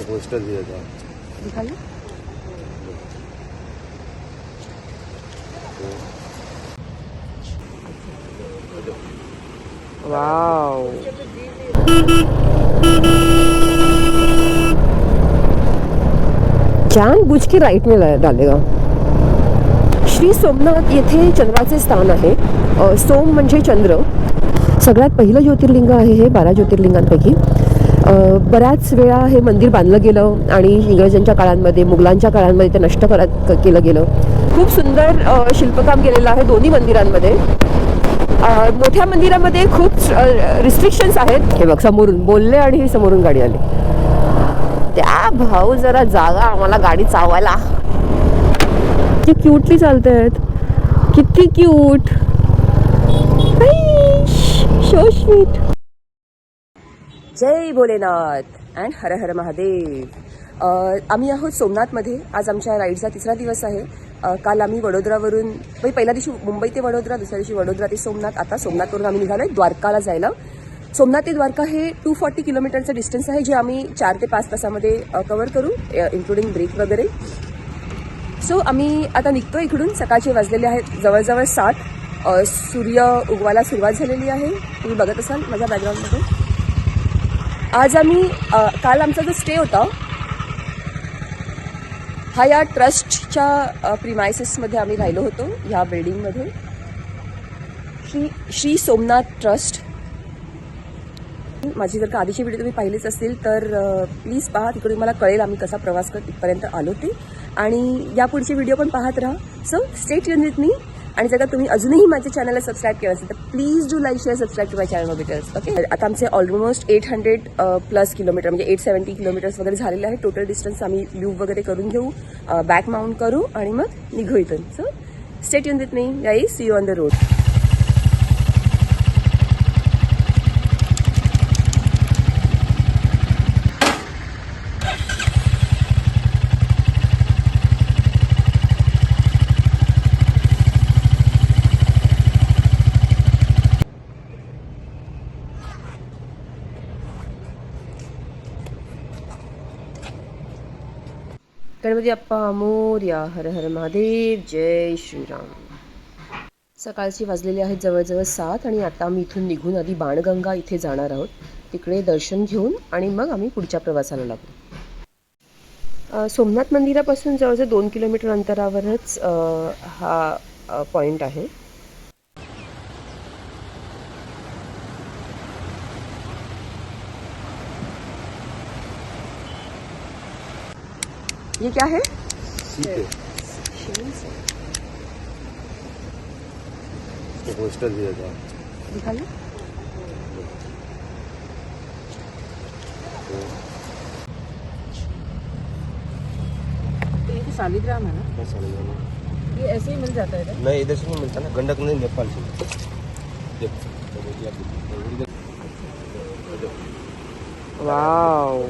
Poster दिया था, दिखाइए। Wow, जानबूझ के राईट में डालेगा। श्री सोमनाथ येथे चंद्राचे स्थान आहे। सोम म्हणजे चंद्र, सगळ्यात पहिलं ज्योतिर्लिंग आहे हे 12 ज्योतिर्लिंगांपैकी। बऱ्याच वेळा हे मंदिर बांधलं गेलं आणि इंग्रजांच्या काळांमध्ये, मुघलांच्या काळांमध्ये ते नष्ट केलं गेलं। खूप सुंदर शिल्पकाम केलेलं आहे दोन्ही मंदिरांमध्ये। मोठ्या मंदिरामध्ये खूप रिस्ट्रिक्शन्स आहेत। हे बघ, समोरून बोलले आणि ही समोरून गाडी आली। त्या भाऊ जरा जागा आम्हाला गाडी चालवायला। किती क्यूटली चालतायत, किती क्यूट, सो स्वीट। जय भोलेनाथ अँड हर हर महादेव। आम्ही आहोत सोमनाथमध्ये। आज आमच्या राईडचा तिसरा दिवस आहे। काल आम्ही वडोदरावरून, पहिल्या दिवशी मुंबई ते वडोदरा, दुसऱ्या दिवशी वडोदरा ते सोमनाथ, आता सोमनाथवरून आम्ही निघालोय द्वारकाला जायला। सोमनाथ ते द्वारका हे 240 किलोमीटरचं डिस्टन्स आहे, जे आम्ही 4 ते 5 तासामध्ये कव्हर करू, इन्क्लुडिंग ब्रेक वगैरे। सो आम्ही आता निघतो इकडून। सकाळचे वाजलेले आहेत जवळजवळ 7। सूर्य उगवायला सुरुवात झालेली आहे, तुम्ही बघत असाल माझ्या बॅकग्राऊंडमध्ये। आज आम्ही काल आमचा जो स्टे होता हा या ट्रस्टच्या प्रिमायसेसमध्ये आम्ही राहिलो होतो, ह्या बिल्डिंगमध्ये, श्री सोमनाथ ट्रस्ट। माझी जर का आधीची व्हिडिओ तुम्ही पाहिलीच असतील तर प्लीज पहा, तिकडून मला कळेल आम्ही कसा प्रवास करत इथपर्यंत आलो ते, आणि यापुढचे व्हिडिओ पण पाहत राहा। सो स्टे ट्यून विथ मी। आणि जर का तुम्ही अजूनही माझ्या चॅनलला सबस्क्राईब केलं असेल तर please do like, share, subscribe to my channel Mobiters. Okay, आता आमचे ऑलमोस्ट 800+ किलोमीटर म्हणजे 870 किलोमीटर्स वगैरे झालेले आहे टोटल डिस्टन्स। आम्ही लूप वगैरे करून घेऊ, बॅक माउंट करू आणि मग निघू इथून। So stay tune with me guys, see you on the road. Ganpati अप्पा मोरया, हर हर महादेव, जय श्रीराम। सकाळची वाजलेली आहेत जवळजवळ 7 आणि आता आम्ही इथून निघून आधी बाणगंगा इथे जाणार आहोत। तिकडे दर्शन घेऊन आणि मग आम्ही पुढच्या प्रवासाला लागू। सोमनाथ मंदिरापासून जवळजवळ 2 किलोमीटर अंतरावरच हा पॉइंट आहे। ये क्या है? पोस्टर दिया था, दिखाइए। तो ये तो शालिग्राम है ना? ये ऐसे ही मिल जाता है? नहीं, इधर से नहीं मिलता ना, गंडक नहीं, नेपाल से। वाओ,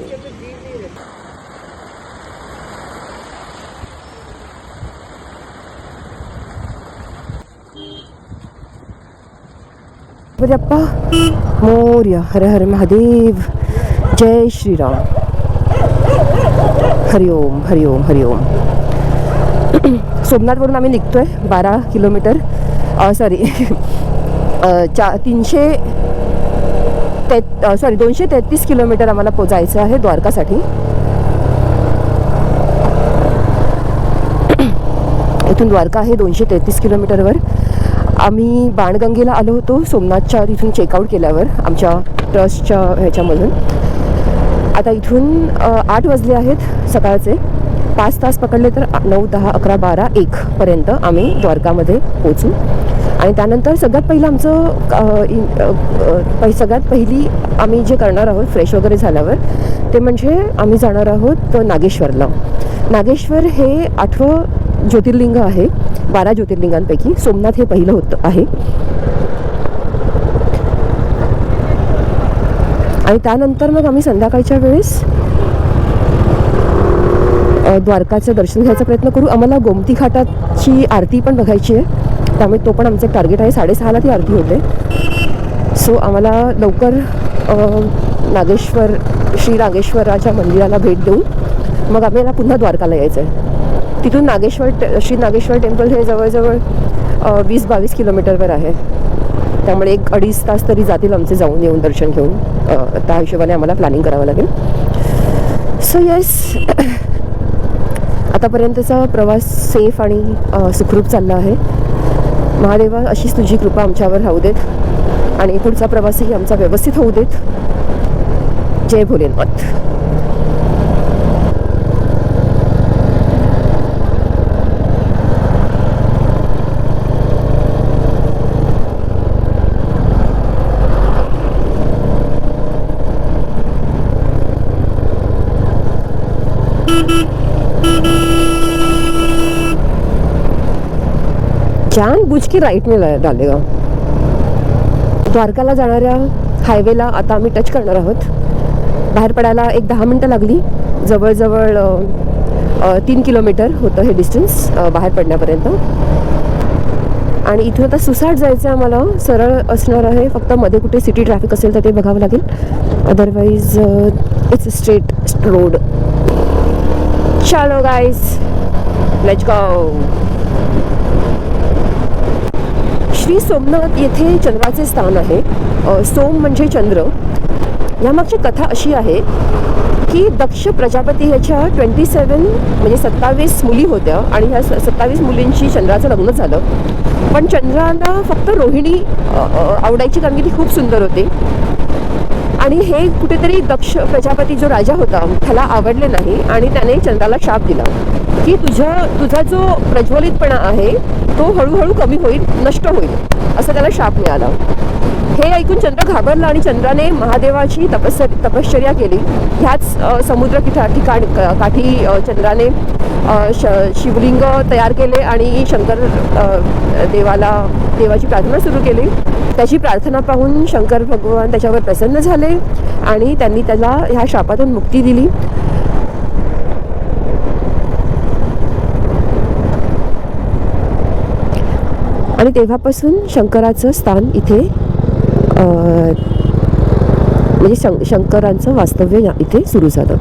गणपती अप्पा मोरया, हर हर महादेव, जय श्रीराम। हरिओम हरिओम हरिओम। सोमनाथवरून आम्ही निघतोय 12 किलोमीटर, सॉरी 233 किलोमीटर आम्हाला पोचायचं आहे द्वारकासाठी। इथून द्वारका आहे 233 किलोमीटरवर। आम्ही बाणगंगेला आलो होतो सोमनाथच्या तिथून चेकआउट केल्यावर आमच्या ट्रस्टच्या ह्याच्यामधून। आता इथून 8 वाजले आहेत सकाळचे। 5 तास पकडले तर 9, 10, 11, 12, 1 पर्यंत आम्ही द्वारकामध्ये पोचू। आणि त्यानंतर सगळ्यात पहिली आम्ही जे करणार आहोत फ्रेश वगैरे झाल्यावर ते म्हणजे आम्ही जाणार आहोत नागेश्वरला। नागेश्वर हे 8वं ज्योतिर्लिंग आहे 12 ज्योतिर्लिंगांपैकी। सोमनाथ हे पहिलं आहे। आणि त्यानंतर मग आम्ही संध्याकाळच्या वेळेस द्वारकाचं दर्शन घ्यायचा प्रयत्न करू। आम्हाला गोमती घाटाची आरती पण बघायची आहे, त्यामुळे तो पण आमचं टार्गेट आहे। 6:30ला ती आरती होते। सो आम्हाला लवकर श्री नागेश्वराच्या मंदिराला भेट देऊन मग आम्हाला पुन्हा द्वारकाला यायचं आहे. तिथून श्री नागेश्वर टेम्पल हे जवळजवळ 20-22 किलोमीटरवर आहे. त्यामुळे 1-2.5 तास तरी जातील आमचे जाऊन येऊन दर्शन घेऊन. त्या हिशोबाने आम्हाला प्लॅनिंग करावं लागेल. सो येस, आतापर्यंतचा प्रवास सेफ आणि सुखरूप चालला आहे. महादेवा, अशीच तुझी कृपा आमच्यावर राहू देत आणि पुढचा प्रवासही आमचा व्यवस्थित होऊ देत. जय भोलेनाथ. जानबूझ के राईट में डालेगा. द्वारकाला जाणाऱ्या हायवेला आता आम्ही टच करणार आहोत. बाहेर पडायला 10 मिनटं लागली. जवळजवळ 3 किलोमीटर होतं हे डिस्टन्स बाहेर पडण्यापर्यंत. आणि इथून आता सुसाट जायचं आहे आम्हाला. सरळ असणार आहे, फक्त मध्ये कुठे सिटी ट्रॅफिक असेल तर ते बघावं लागेल. Otherwise it's straight road. चलो guys, let's go. Shri Somnath येथे चंद्राचे स्थान आहे. सोम म्हणजे चंद्र. यामागची कथा अशी आहे की दक्ष प्रजापती ह्याच्या 27 मुली होत्या आणि ह्या 27 मुलींची चंद्राचं लग्न झालं. पण चंद्राला फक्त रोहिणी आवडायची, कारण की ती खूप सुंदर होती. आणि हे कुठेतरी दक्ष प्रजापती जो राजा होता त्याला आवडले नाही आणि त्याने चंद्राला शाप दिला की तुझा जो प्रज्वलितपणा आहे तो हळूहळू कमी होईल, नष्ट होईल, असं त्याला शाप मिळाला. हे ऐकून चंद्र घाबरला आणि चंद्राने महादेवाची तपश्चर्या केली. ह्याच समुद्र काठी चंद्राने शिवलिंग तयार केले आणि शंकर देवाची प्रार्थना सुरू केली. त्याची प्रार्थना पाहून शंकर भगवान त्याच्यावर प्रसन्न झाले आणि त्यांनी त्याला ह्या शापातून मुक्ती दिली. आणि तेव्हापासून शंकराचं स्थान इथे म्हणजे शंकरांचं वास्तव्य इथे सुरू झालं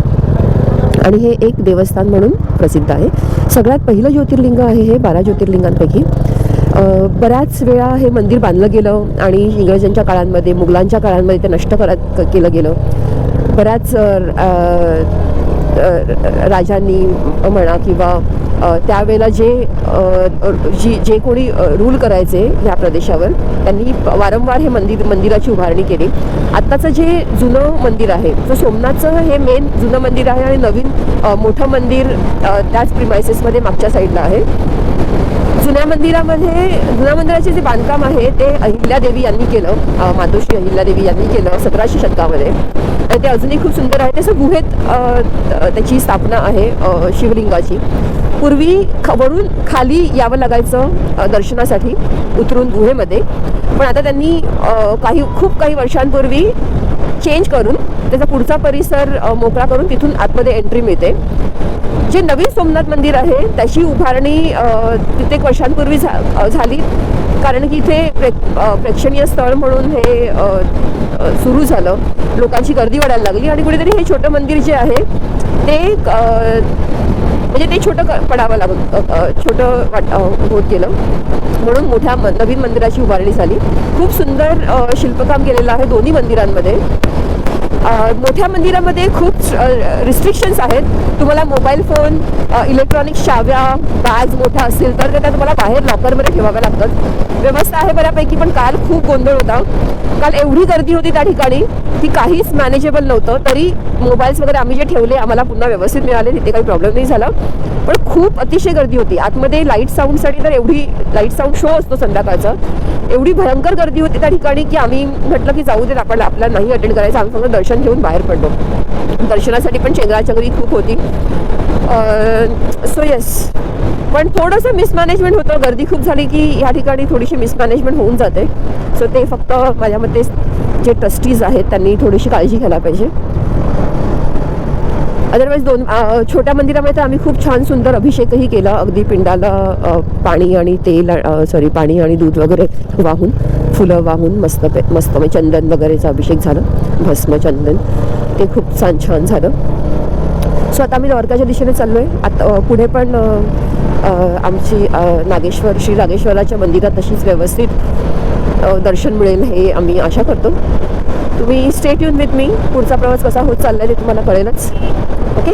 आणि हे एक देवस्थान म्हणून प्रसिद्ध आहे. सगळ्यात पहिलं ज्योतिर्लिंग आहे हे 12 ज्योतिर्लिंगांपैकी. बऱ्याच वेळा हे मंदिर बांधलं गेलं आणि इंग्रजांच्या काळांमध्ये, मुघलांच्या काळांमध्ये ते नष्ट केलं गेलं. बऱ्याच राजांनी म्हणा किंवा त्यावेळेला जे कोणी रूल करायचे ह्या प्रदेशावर त्यांनी वारंवार हे मंदिराची उभारणी केली. आत्ताचं जे जुनं मंदिर आहे, जो सोमनाथचं हे मेन जुनं मंदिर आहे आणि नवीन मोठं मंदिर त्याच प्रिमायसेसमध्ये मागच्या साईडला आहे. जुन्या मंदिराचे जे बांधकाम आहे ते अहिल्यादेवी यांनी केलं, मातोश्री अहिल्यादेवी यांनी केलं 1700 शतकामध्ये. आणि ते अजूनही खूप सुंदर आहे. त्याचं गुहेत त्याची स्थापना आहे शिवलिंगाची. पूर्वी वरून खाली यावं लागायचं दर्शनासाठी उतरून गुहेमध्ये, पण आता त्यांनी खूप काही वर्षांपूर्वी चेंज करून त्याचा पुढचा परिसर मोकळा करून तिथून आतमध्ये एंट्री मिळते. जे नवीन सोमनाथ मंदिर आहे त्याची उभारणी कित्येक वर्षांपूर्वी झाली, कारण की इथे प्रेक्षणीय स्थळ म्हणून हे सुरू झालं. लोकांची गर्दी वाढायला लागली आणि कुठेतरी हे छोटं मंदिर जे आहे ते म्हणजे ते छोटं पडावं छोटं होत गेलं, म्हणून मोठ्या नवीन मंदिराची उभारणी झाली. खूप सुंदर शिल्पकाम केलेलं आहे दोन्ही मंदिरांमध्ये. मोठ्या मंदिरामध्ये खूप रिस्ट्रिक्शन्स आहेत. तुम्हाला मोबाईल फोन, इलेक्ट्रॉनिक चाव्या, बॅग्स मोठ्या असतील तर त्या तुम्हाला बाहेर लॉकरमध्ये ठेवाव्या लागतात. व्यवस्था आहे बऱ्यापैकी, पण काल खूप गोंधळ होता. काल एवढी गर्दी होती त्या ठिकाणी की काहीच मॅनेजेबल नव्हतं. तरी मोबाईल्स वगैरे आम्ही जे ठेवले आम्हाला पुन्हा व्यवस्थित मिळाले, तिथे काही प्रॉब्लेम नाही झाला. पण खूप अतिशय गर्दी होती. आतमध्ये लाईट साऊंडसाठी तर एवढी लाईट साऊंड शो असतो संध्याकाळचा, एवढी भयंकर गर्दी होती त्या ठिकाणी की आम्ही म्हटलं की जाऊ देत, आपल्याला नाही अटेंड करायचं. आम्ही फक्त दर्शन घेऊन बाहेर पडलो. दर्शनासाठी पण चेंगराचेंगरी खूप होती. सो येस, पण थोडंसं मिसमॅनेजमेंट होतं. गर्दी खूप झाली की ह्या ठिकाणी थोडीशी मिसमॅनेजमेंट होऊन जाते. सो ते फक्त माझ्या मते जे ट्रस्टीज आहेत त्यांनी थोडीशी काळजी घ्यायला पाहिजे. अदरवाईज छोट्या मंदिरामध्ये तर आम्ही खूप छान सुंदर अभिषेकही केला. अगदी पिंडाला पाणी आणि तेल पाणी आणि दूध वगैरे वाहून, फुलं वाहून मस्त म्हणजे चंदन वगैरेचा अभिषेक झाला, भस्म चंदन, ते खूप छान झालं. सो आता आम्ही द्वारकाच्या दिशेने चाललो आहे. आता पुढे पण आमची श्री नागेश्वराच्या मंदिरात तशीच व्यवस्थित दर्शन मिळेल हे आम्ही आशा करतो. तुम्ही स्टे ट्यून विथ मी. पुढचा प्रवास कसा होत चाललाय ते तुम्हाला कळेलच. ओके.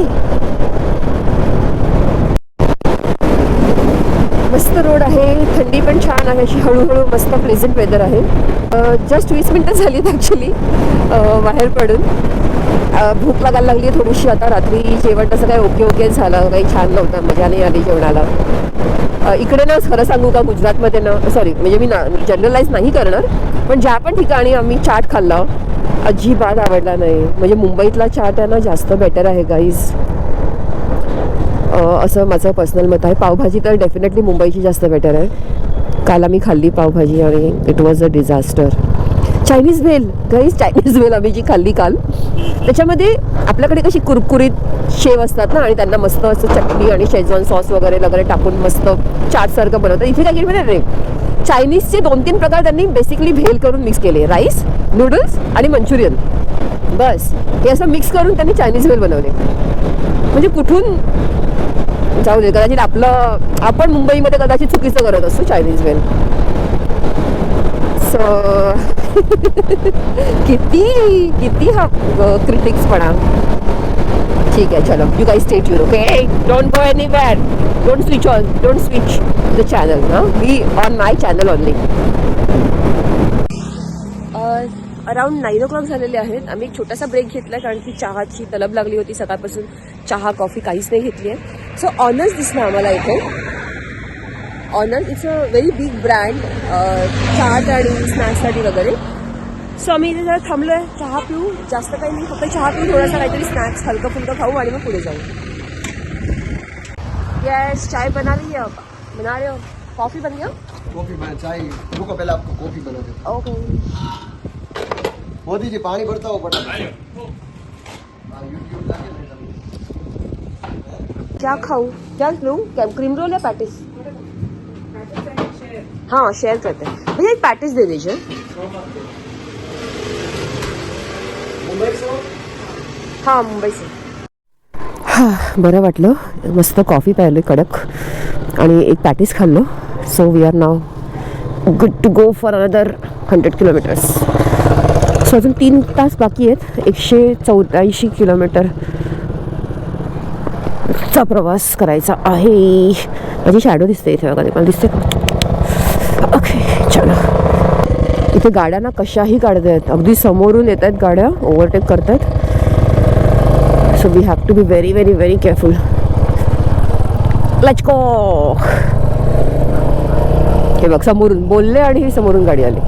मस्त रोड आहे, थंडी पण छान आहे, अशी हळूहळू मस्त प्लेझंट वेदर आहे. जस्ट 20 मिनटं झालीत ॲक्च्युली बाहेर पडून. भूक लागायला लागली थोडीशी. आता रात्री जेवण तसं काही ओके झालं, काही छान नव्हतं, मजा नाही आली जेवणाला. इकडे ना खरं सांगू का, गुजरातमध्ये ना म्हणजे मी जनरलाइज नाही करणार, पण ज्या पण ठिकाणी आम्ही चाट खाल्ला अजिबात आवडला नाही. म्हणजे मुंबईतला चाट आहे ना जास्त बेटर आहे गाईज, असं माझं पर्सनल मत आहे. पावभाजी तर डेफिनेटली मुंबईची जास्त बेटर आहे. काल आम्ही खाल्ली पावभाजी आणि it was a disaster. Chinese bhel guys, Chinese bhel आम्ही जी खाल्ली काल, त्याच्यामध्ये आपल्याकडे कशी कुरकुरीत शेव असतात ना, आणि त्यांना मस्त असं चटणी आणि शेजवान सॉस वगैरे टाकून मस्त चाटसारखं बनवतात. इथे काय केलं रे, चायनीजचे 2-3 प्रकार त्यांनी बेसिकली भेल करून मिक्स केले. राईस, नूडल्स आणि मंचुरियन, बस हे असं मिक्स करून त्यांनी चायनीज भेल बनवले. म्हणजे कुठून जाऊ दे, कदाचित आपण मुंबईमध्ये कदाचित चुकीचं करत असतो चायनीज भेल. सो किती हा क्रिटिक्सपणा. ठीक आहे, चलो you guys stay tune. Okay, don't go anywhere, don't switch the channel. We on my channel only. Around 9 o'clock झालेले आहेत. आम्ही एक छोटासा ब्रेक घेतला कारण की चहाची तलब लागली होती. सकाळपासून चहा कॉफी काहीच नाही घेतली आहे. सो ऑनर्स दिसला आम्हाला इथे. Honours it's a very big brand chaat आणि स्नॅक्ससाठी वगैरे. सो आम्ही इथे जरा थांबलो आहे, चहा पिऊ. जास्त काही नाही, फक्त चहा पिऊ, थोडासा काहीतरी स्नॅक्स हलकं फुलकं खाऊ आणि मग पुढे जाऊ. यस, चाय बना रही हो. कॉफी बन गया. कॉफी बना, चाय रुको, पहले आपको कॉफी बना देता हूं. ओके. मोदी जी पानी भरता हो बटा. क्या खाऊं, क्या लूं, क्रीम रोल या पैटिस? हाँ शेयर करते हैं भैया, एक पैटिस दे दीजिए. हाँ मुंबई से. हां, बरं वाटलं. मस्त कॉफी प्यायली कडक आणि एक पॅटीस खाल्लो. So we are now good to go for another 100 kilometers. So अजून 3 तास बाकी आहेत. 184 किलोमीटर चा प्रवास करायचा आहे. माझी शॅडो दिसते इथे बघा, मला दिसते. ओके चला. इथे गाड्या ना कशाही काढत आहेत, अगदी समोरून येत आहेत गाड्या, ओव्हरटेक करत आहेत. So we have to be very very very careful. Let's go. हे बघ, समोरून बोलले आणि समोरून गाडी आली.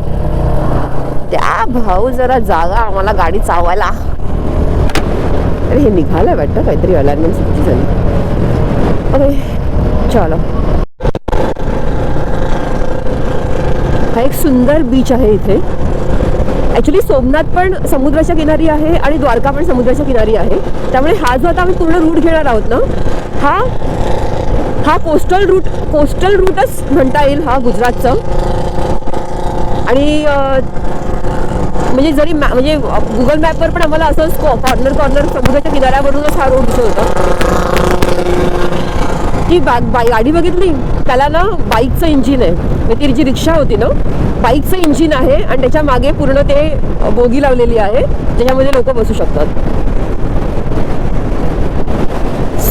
त्या भाऊ जरा जागा आम्हाला गाडी चावायला. अरे हे निघालं वाटतं, काहीतरी अलाइनमेंट चुकीची झाली. ओके चलो. हा एक सुंदर बीच आहे इथे. ॲक्च्युली सोमनाथ पण समुद्राच्या किनारी आहे आणि द्वारका पण समुद्राच्या किनारी आहे. त्यामुळे हा जो आता आम्ही पूर्ण रूट घेणार आहोत ना, हा कोस्टल रूटच म्हणता येईल हा गुजरातचा. आणि म्हणजे जरी म्हणजे गुगल मॅपवर पण आम्हाला असंच कॉर्नर समुद्राच्या किनाऱ्यावरूनच हा रोड दिसत होता. ती गाडी बघितली, त्याला ना बाईकचं इंजिन आहे. म्हणजे ती जी रिक्षा होती ना, बाईकचं इंजिन आहे आणि त्याच्या मागे पूर्ण ते बोगी लावलेली आहे, त्याच्यामध्ये लोक बसू शकतात.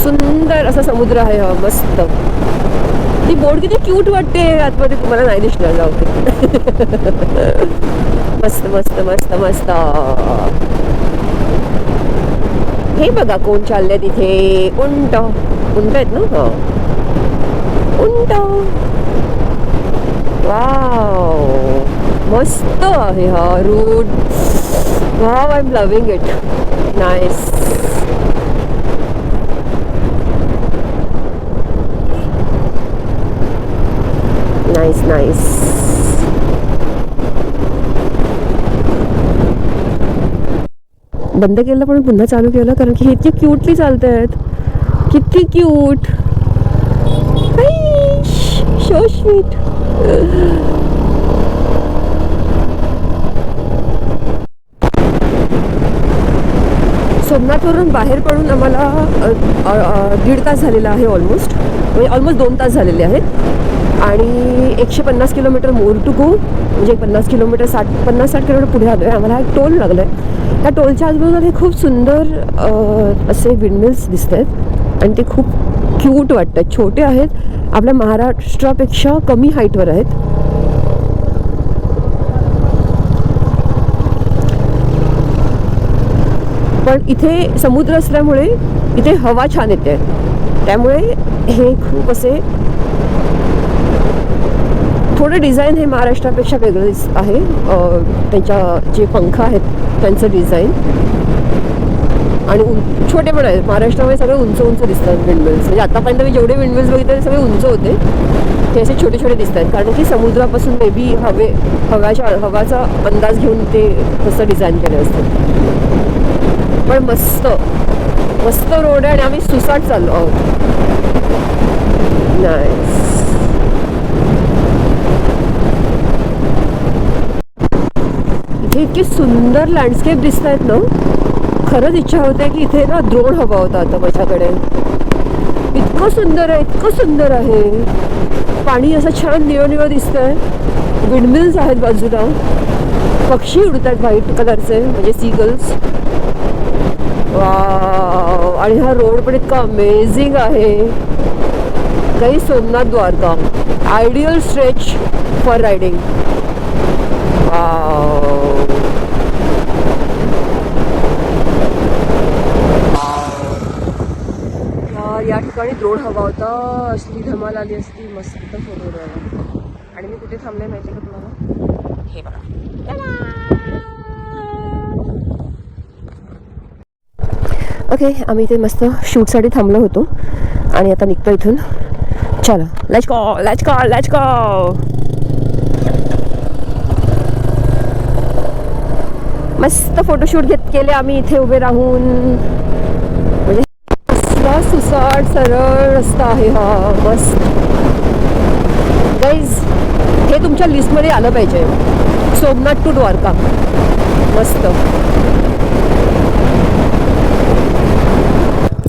सुंदर असा समुद्र आहे हा, मस्त. ती बोट किती क्यूट वाटते आतमध्ये, तुम्हाला नाही दिसणार. जाऊ मस्त मस्त मस्त मस्त. हे बघा कोण चाललंय तिथे. उंट आहेत ना. हा उंट. वाव, मस्त आहे हा route. Wow, I am loving it. Nice. Nice nice. बंद केलं पण पुन्हा चालू केलं कारण की हे इतके क्यूटली चालत आहेत. किती क्यूट, सो स्वीट. सोमनाथवरून बाहेर पडून आम्हाला 1.5 तास झालेला आहे ऑलमोस्ट, म्हणजे ऑलमोस्ट 2 तास झालेले आहेत. आणि 150 किलोमीटर मोर टू गो, म्हणजे 50 किलोमीटर 50-60 किलोमीटर पुढे आलो आहे. आम्हाला एक टोल लागलं आहे. त्या टोलच्या आजूबाजूला हे खूप सुंदर असे विंडमिल्स दिसत आहेत आणि ते खूप क्यूट वाटत आहेत. छोटे आहेत, आपल्या महाराष्ट्रापेक्षा कमी हाईटवर आहेत. पण इथे समुद्र असल्यामुळे इथे हवा छान येते, त्यामुळे हे खूप असे थोडं डिझाईन हे महाराष्ट्रापेक्षा वेगळंच आहे. त्यांच्या जे पंख आहेत त्यांचं डिझाईन आणि छोटे पण आहेत. महाराष्ट्रामध्ये सगळे उंच उंच दिसतात विंडमिल्स. म्हणजे आतापर्यंत मी जेवढे विंडमिल्स बघितले ते सगळे उंच होते, ते असे छोटे छोटे दिसत आहेत कारण की समुद्रापासून मे बी हवाचा अंदाज घेऊन ते तसं डिझाईन केले असते. पण मस्त मस्त रोड आहे आणि आम्ही सुसाट चाललो आहोत. नाईस. इथे इतके सुंदर लँडस्केप दिसत आहेत ना, खरंच इच्छा होते की इथे ना ड्रोन हवा होता आता माझ्याकडे. इतकं सुंदर आहे, इतकं सुंदर आहे. पाणी असं छान निळं निळं दिसतंय. विंडमिल्स आहेत बाजूला, पक्षी उडत आहेत व्हाईट कलरचे म्हणजे सीगल्स. वाव. आणि हा रोड पण इतका अमेझिंग आहे. काही Somnath Dwarka ideal stretch for riding. या ठिकाणी ड्रोन हवा होता, असली धमाल आली असती मस्त फोटो द्यायला. आणि मी कुठे थांबले माहिती का तुम्हाला? हे बघा. ओके, आम्ही इथे मस्त शूटसाठी थांबलो होतो आणि आता निघतो इथून. चला, let's go let's go let's go. मस्त फोटोशूट केले आम्ही इथे उभे राहून. म्हणजे सुसाट सरळ रस्ता आहे हा, मस्त. गाईज, हे तुमच्या लिस्टमध्ये आलं पाहिजे. सोमनाथ टू द्वारका, मस्त.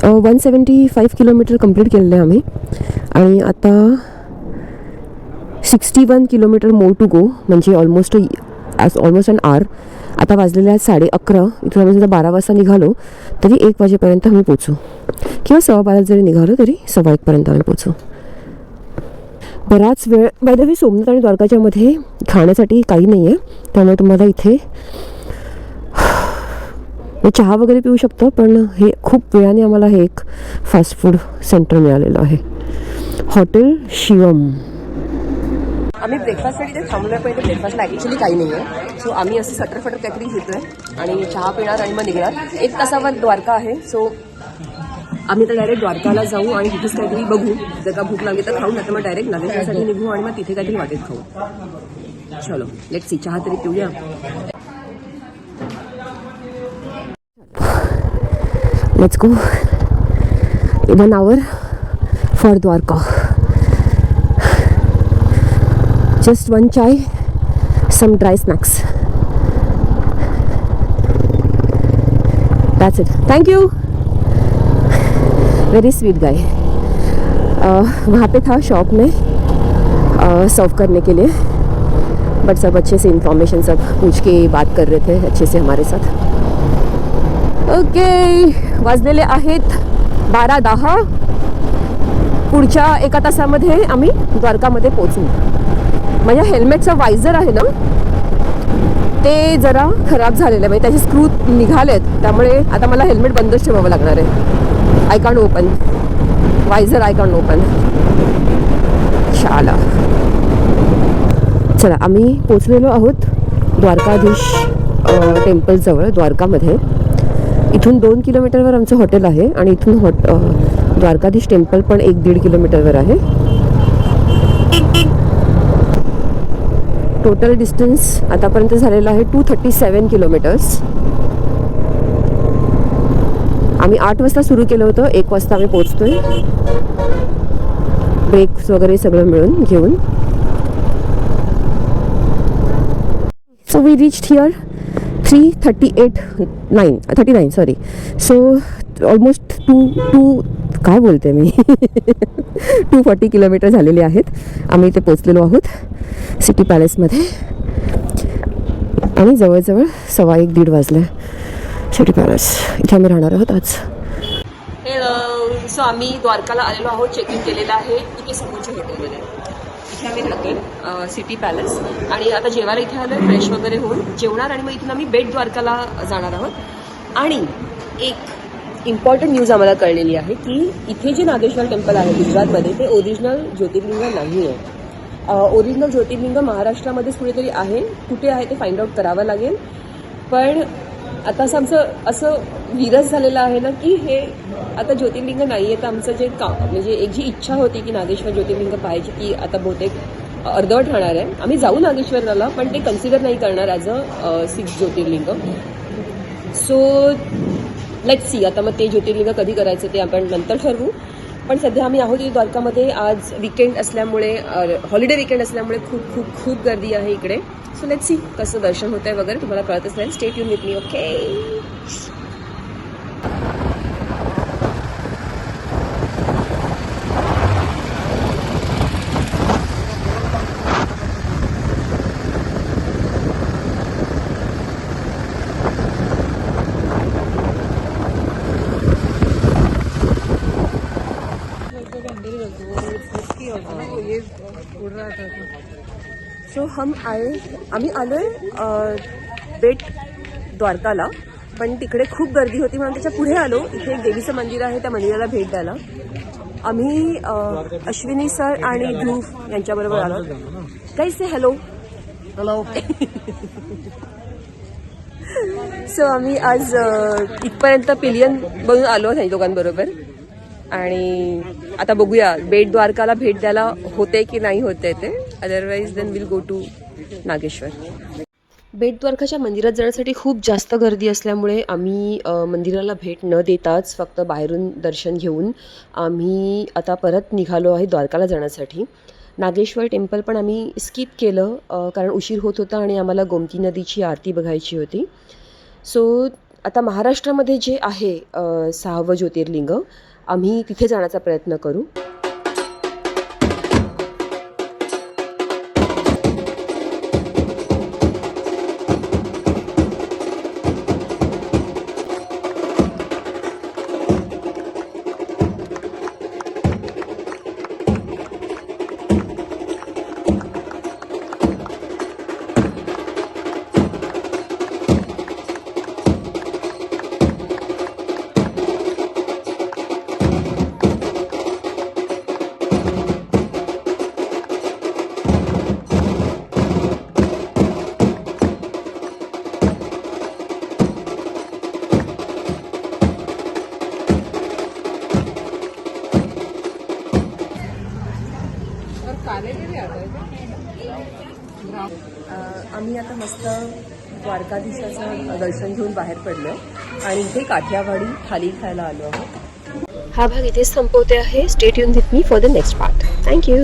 175 किलोमीटर कंप्लीट केलेलं आहे आम्ही आणि आता 61 किलोमीटर मोर टू गो, म्हणजे ऑलमोस्ट ऑलमोस्ट अन आवर. आता वाजलेले आहेत 11:30. इथून आम्ही जर 12 वाजता निघालो तरी 1 वाजेपर्यंत आम्ही पोचू, किंवा 12:15 जरी निघालो तरी 1:15 आम्ही पोचू. बराच वेळ. बाय द वे, सोमनाथ आणि द्वारकाच्या मध्ये खाण्यासाठी काही नाही आहे, त्यामुळे तुम्हाला इथे चहा वगैरे पिऊ शकतो. पण हे खूप वेळाने आम्हाला हे एक फास्ट फूड सेंटर मिळालेलं आहे, हॉटेल शिवम. आम्ही ब्रेकफास्टसाठी ते थांबलो आहे. पहिले ब्रेकफास्टला ॲक्च्युली काही नाही आहे, सो आम्ही असं सटरफटर काहीतरी घेतो आहे आणि चहा पिणार आणि मग निघणार. 1 तासावर द्वारका आहे, सो आम्ही तर डायरेक्ट द्वारकाला जाऊ आणि तिथेच काहीतरी बघू. जर का भूक लागली तर खाऊ, नाही तर मग डायरेक्ट नागेश्वरसाठी निघू आणि मग तिथे काहीतरी वाटेत खाऊ. चलो लेट्स सी. चहा तरी पिऊया. Let's go. 1 hour for Dwarka. Just one chai, some dry snacks. That's it. Thank you. Very sweet guy. वहाँ पे था शॉप में सर्व करने के लिए, बट सब अच्छे से इंफॉर्मेशन सब पूछ के बात कर रहे थे अच्छे से हमारे साथ. ओके, वाजलेले आहेत 12:10. पुढच्या 1 तासामध्ये आम्ही द्वारकामध्ये पोचू. माझ्या हेल्मेटचं वायझर आहे ना, ते जरा खराब झालेलं आहे, म्हणजे त्याचे स्क्रू निघालेत, त्यामुळे आता मला हेल्मेट बंदच ठेवावं लागणार आहे. I can't open visor, I can't open. चला, आम्ही पोचलेलो आहोत द्वारकाधीश टेम्पलजवळ द्वारकामध्ये. इथून 2 किलोमीटरवर आमचं हॉटेल आहे आणि इथून द्वारकाधीश टेम्पल पण 1-1.5 किलोमीटरवर आहे. टोटल डिस्टन्स आतापर्यंत झालेला आहे 237 किलोमीटर्स. आम्ही 8 वाजता सुरू केलं होतं, 1 वाजता आम्ही पोचतोय, ब्रेक्स वगैरे सगळं मिळून घेऊन. So we reached here 39 sorry. So almost two काय बोलते मी 240 किलोमीटर झालेले आहेत. आम्ही इथे पोचलेलो आहोत सिटी पॅलेसमध्ये आणि जवळजवळ 1:15 वाजले. सिटी पॅलेस इथे आम्ही राहणार आहोत आज. हॅलो. सो आम्ही द्वारकाला आलेलो आहोत, चेक इन केलेलं आहे इथे समोरच्या हॉटेलमध्ये. इथे आम्ही राहतोय सिटी पॅलेस आणि आता जेवायला इथे आलोय, फ्रेश वगैरे होऊन जेवणार आणि मग इथून आम्ही बेट द्वारकाला जाणार आहोत. आणि एक इम्पॉर्टंट न्यूज आम्हाला कळलेली आहे की इथे जे नागेश्वर टेम्पल आहे गुजरातमध्ये ते ओरिजिनल ज्योतिर्लिंग नाही आहे. ओरिजिनल ज्योतिर्लिंग महाराष्ट्रामध्येच कुठेतरी आहे, कुठे आहे ते फाइंड आउट करावं लागेल. पण आता असं विरस झालेलं आहे ना की हे आता ज्योतिर्लिंग नाही आहे, तर आमचं जे म्हणजे एक जी इच्छा होती की नागेश्वर ज्योतिर्लिंग पाहायची ती आता बहुतेक अर्धवट राहणार आहे. आम्ही जाऊ नागेश्वरला पण ते कन्सिडर नाही करणार as a 6 Jyotirlinga. So let's see आता मग ते ज्योतिर्लिंग कधी करायचं ते आपण नंतर ठरवू. पण सध्या आम्ही आहोत इथे द्वारकामध्ये. आज वीकेंड असल्यामुळे, हॉलिडे वीकेंड असल्यामुळे खूप खूप खूप गर्दी आहे इकडे. सो लेट्स सी कसं दर्शन होतंय वगैरे तुम्हाला कळतच राहील. Stay tune with me. Okay. So आम्ही आलोय बेट द्वारकाला, पण तिकडे खूप गर्दी होती म्हणून त्याच्या पुढे आलो. इथे एक देवीचं मंदिर आहे, त्या मंदिराला भेट द्यायला आम्ही अश्विनी सर आणि ध्रुव यांच्याबरोबर आलो. कैसे हॅलो हॅलो. सो आम्ही आज इथपर्यंत पिलियन बनून आलो नाही दोघांबरोबर. आणि आता बघूया बेट द्वारकाला भेट द्यायला होते की नाही होते ते. Otherwise then will go to Nageshwar. Bet द्वारकाच्या मंदिरात जाण्यासाठी खूप जास्त गर्दी असल्यामुळे आम्ही मंदिराला भेट न देताच फक्त बाहेरून दर्शन घेऊन आम्ही आता परत निघालो आहे द्वारकाला जाण्यासाठी. नागेश्वर टेम्पल पण आम्ही स्किप केलं कारण उशीर होत होता आणि आम्हाला गोमती नदीची आरती बघायची होती. सो आता महाराष्ट्रामध्ये जे आहे 6वं ज्योतिर्लिंग, आम्ही तिथे जाण्याचा प्रयत्न करू. आम्ही आता मस्त द्वारकाधीशाचं दर्शन घेऊन बाहेर पडलो आणि इथे काठियावाडी थाली खायला आलो आहोत. हा भाग इथेच संपवते आहे. Stay tune with me for the next part. Thank you.